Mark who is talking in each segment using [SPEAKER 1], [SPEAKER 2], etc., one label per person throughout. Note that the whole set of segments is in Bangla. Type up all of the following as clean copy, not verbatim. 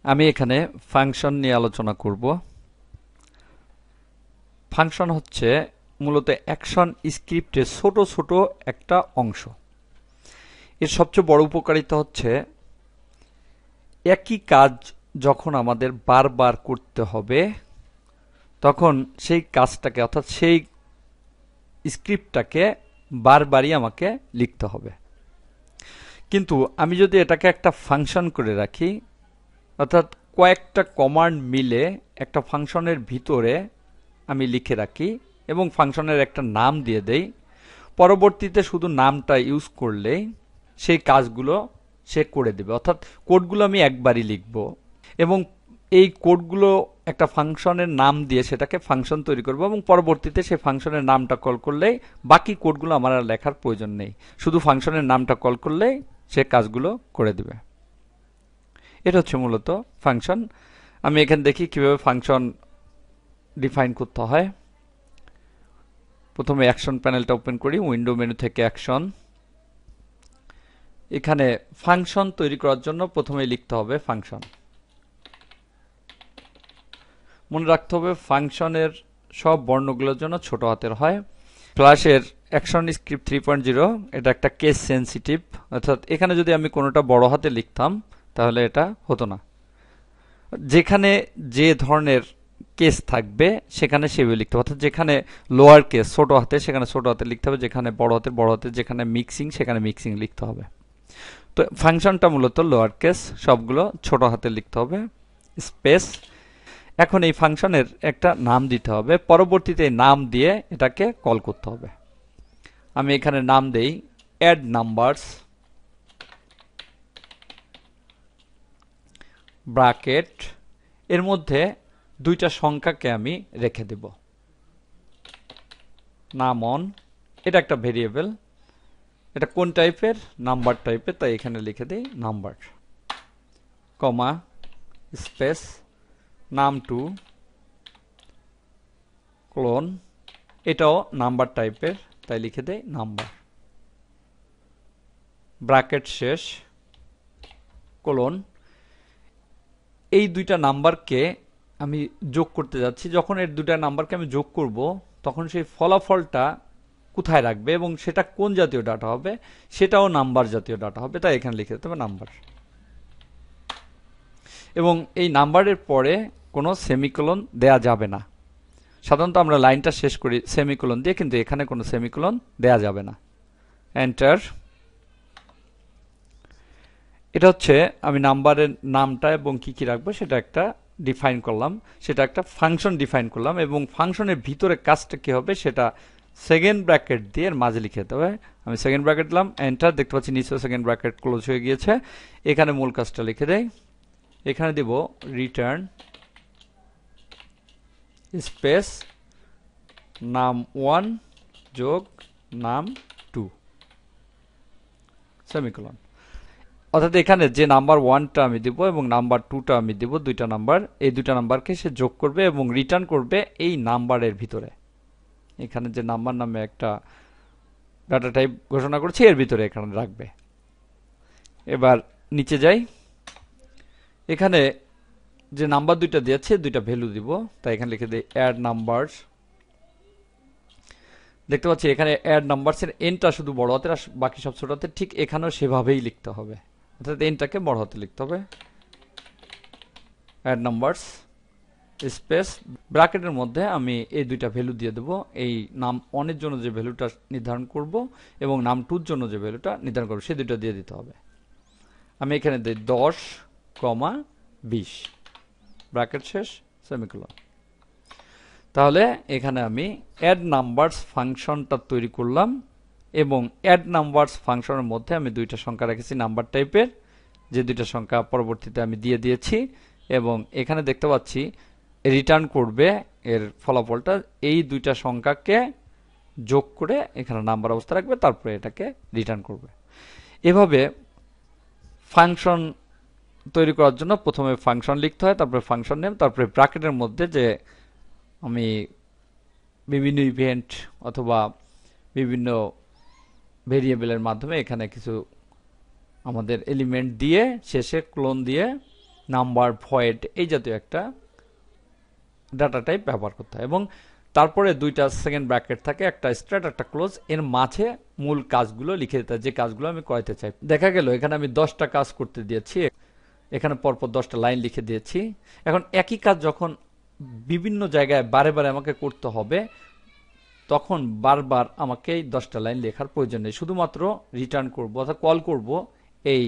[SPEAKER 1] আমি এখানে ফাংশন নিয়ে আলোচনা করব। ফাংশন হচ্ছে মূলত অ্যাকশন স্ক্রিপ্টের ছোট ছোট একটা অংশ। এর সবচেয়ে বড় উপকারিতা হচ্ছে একই কাজ যখন আমাদের বারবার করতে হবে তখন সেই কাজটাকে অর্থাৎ সেই স্ক্রিপ্টটাকে বারবারই আমাকে লিখতে হবে। কিন্তু আমি যদি এটাকে একটা ফাংশন করে রাখি, অর্থাৎ কয়েকটা কমান্ড মিলে একটা ফাংশনের ভিতরে আমি লিখে রাখি এবং ফাংশনের একটা নাম দিয়ে দেই, পরবর্তীতে শুধু নামটা ইউজ করলেই সেই কাজগুলো সে করে দেবে। অর্থাৎ কোডগুলো আমি একবারই লিখব এবং এই কোডগুলো একটা ফাংশনের নাম দিয়ে সেটাকে ফাংশন তৈরি করব এবং পরবর্তীতে সেই ফাংশনের নামটা কল করলেই বাকি কোডগুলো আমার আর লেখার প্রয়োজন নেই, শুধু ফাংশনের নামটা কল করলেই সে কাজগুলো করে দেবে। এটা হচ্ছে মূলত ফাংশন। আমি এখানে দেখি কিভাবে ফাংশন ডিফাইন করতে হয়। প্রথমে অ্যাকশন প্যানেলটা ওপেন করি, উইন্ডো মেনু থেকে অ্যাকশন। এখানে ফাংশন তৈরি করার জন্য প্রথমে লিখতে হবে ফাংশন। মনে রাখতে হবে ফাংশনের সব বর্ণগুলোর জন্য ছোট হাতের হয়। ফ্ল্যাশের অ্যাকশন স্ক্রিপ্ট 3.0 এটা একটা কেস সেন্সিটিভ, অর্থাৎ এখানে যদি আমি কোনোটা বড় হাতে লিখতাম তাহলে এটা হতো না। যেখানে যে ধরনের কেস থাকবে সেখানে সেভাবে লিখতে হবে, অর্থাৎ যেখানে লোয়ার কেস ছোট হাতে সেখানে ছোট হাতে লিখতে হবে, যেখানে বড় হাতের বড় হাতে, যেখানে মিক্সিং সেখানে মিক্সিং লিখতে হবে। তো ফাংশনটা মূলত লোয়ার কেস, সবগুলো ছোট হাতে লিখতে হবে। স্পেস। এখন এই ফাংশনের একটা নাম দিতে হবে, পরবর্তীতে নাম দিয়ে এটাকে কল করতে হবে। আমি এখানে নাম দেই অ্যাড নাম্বারস ব্র্যাকেট, এর মধ্যে দুইটা সংখ্যাকে আমি রেখে দেব। নাম অন, এটা একটা ভেরিয়েবল, এটা কোন টাইপের? নাম্বার টাইপের, তাই এখানে লিখে দেই নাম্বার, কমা স্পেস নাম টু ক্লোন, এটাও নাম্বার টাইপের, তাই লিখে দেই নাম্বার, ব্র্যাকেট শেষ, কোলন। এই দুইটা নাম্বারকে আমি যোগ করতে যাচ্ছি। যখন এর দুইটা নাম্বারকে আমি যোগ করব তখন সেই ফলাফলটা কোথায় রাখবে এবং সেটা কোন জাতীয় ডাটা হবে, সেটাও নাম্বার জাতীয় ডাটা হবে, তাই এখানে লিখে দিতে হবে নাম্বার। এবং এই নাম্বারের পরে কোনো সেমিকোলন দেয়া যাবে না। সাধারণত আমরা লাইনটা শেষ করি সেমিকোলন দিয়ে, কিন্তু এখানে কোনো সেমিকোলন দেয়া যাবে না। এন্টার। এটা হচ্ছে আমি নাম্বারের নামটা এবং কি কি রাখবো সেটা একটা ডিফাইন করলাম, সেটা একটা ফাংশন ডিফাইন করলাম এবং ফাংশনের ভিতরে কাজটা কি হবে সেটা সেকেন্ড ব্র্যাকেট দিয়ে এর মাঝে লিখে দিতে হবে। আমি সেকেন্ড ব্র্যাকেট দিলাম, এন্টার। দেখতে পাচ্ছি নিচে সেকেন্ড ব্র্যাকেট ক্লোজ হয়ে গিয়েছে। এখানে মূল কাজটা লিখে দেই। এখানে দিব রিটার্ন স্পেস নাম 1 যোগ নাম 2 সেমিকোলন। অর্থাৎ এখানে যে নাম্বার 1টা আমি দিব এবং নাম্বার 2টা আমি দিব, দুইটা নাম্বার, এই দুইটা নাম্বারকে সে যোগ করবে এবং রিটার্ন করবে এই নাম্বারের ভিতরে। এখানে যে নাম্বার নামে একটা ডাটা টাইপ ঘোষণা করছি এর ভিতরে এখানে রাখবে। এবার নিচে যাই, এখানে যে নাম্বার দুইটা দিয়েছে দুইটা ভ্যালু দিব, তাই এখানে লিখে দিই অ্যাড নাম্বারস। দেখতে পাচ্ছি এখানে অ্যাড নাম্বারস এর এনটা শুধু বড় হাতের আর বাকি সব ছোট হাতের, ঠিক এখানেও সেভাবেই লিখতে হবে, অর্থাৎ এনটাকে বড় হাতে লিখতে হবে। অ্যাড নাম্বারস স্পেস ব্র্যাকেটের মধ্যে আমি এই দুইটা ভ্যালু দিয়ে দেবো, এই নাম 1 এর জন্য যে ভ্যালুটা নির্ধারণ করব এবং নাম 2 এর জন্য যে ভ্যালুটা নির্ধারণ করব সেই দুইটা দিয়ে দিতে হবে। আমি এখানে দিই 10, 20 ব্র্যাকেট শেষ সেমিকোলন। তাহলে এখানে আমি অ্যাড নাম্বারস ফাংশনটা তৈরি করলাম এবং অ্যাড নাম্বারস ফাংশনের মধ্যে আমি দুইটা সংখ্যা রেখেছি নাম্বার টাইপের, যে দুইটা সংখ্যা পরবর্তীতে আমি দিয়ে দিয়েছি এবং এখানে দেখতে পাচ্ছি রিটার্ন করবে এর ফলাফলটা এই দুইটা সংখ্যাকে যোগ করে এখানে নাম্বার অবস্থা রাখবে, তারপরে এটাকে রিটার্ন করবে। এভাবে ফাংশন তৈরি করার জন্য প্রথমে ফাংশন লিখতে হয়, তারপরে ফাংশন নেম, তারপরে ব্র্যাকেটের মধ্যে যে আমি বিভিন্ন ইভেন্ট অথবা বিভিন্ন ভেরিয়েবলের মাধ্যমে এখানে কিছু আমাদের এলিমেন্ট দিয়ে শেষে ক্লোন দিয়ে নাম্বার, ভয়েড এই জাতীয় একটা ডাটা টাইপ ব্যবহার করতে হয়। এবং তারপরে দুইটা সেকেন্ড ব্র্যাকেট থাকে, একটা স্ট্রেট একটা ক্লোজ, এর মাঝে মূল কাজগুলো লিখে দিতে হয়, যে কাজগুলো আমি করাতে চাই। দেখা গেল এখানে আমি 10টা কাজ করতে দিয়েছি, এখানে পরপর 10টা লাইন লিখে দিয়েছি। এখন একই কাজ যখন বিভিন্ন জায়গায় বারে বারে আমাকে করতে হবে, তখন বারবার আমাকে এই 10টা লাইন লেখার প্রয়োজন নেই, শুধুমাত্র রিটার্ন করব অর্থাৎ কল করব এই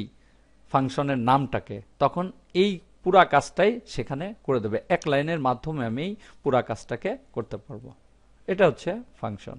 [SPEAKER 1] ফাংশনের নামটাকে, তখন এই পুরা কাজটাই সেখানে করে দেবে। এক লাইনের মাধ্যমে আমি পুরা কাজটাকে করতে পারবো। এটা হচ্ছে ফাংশন।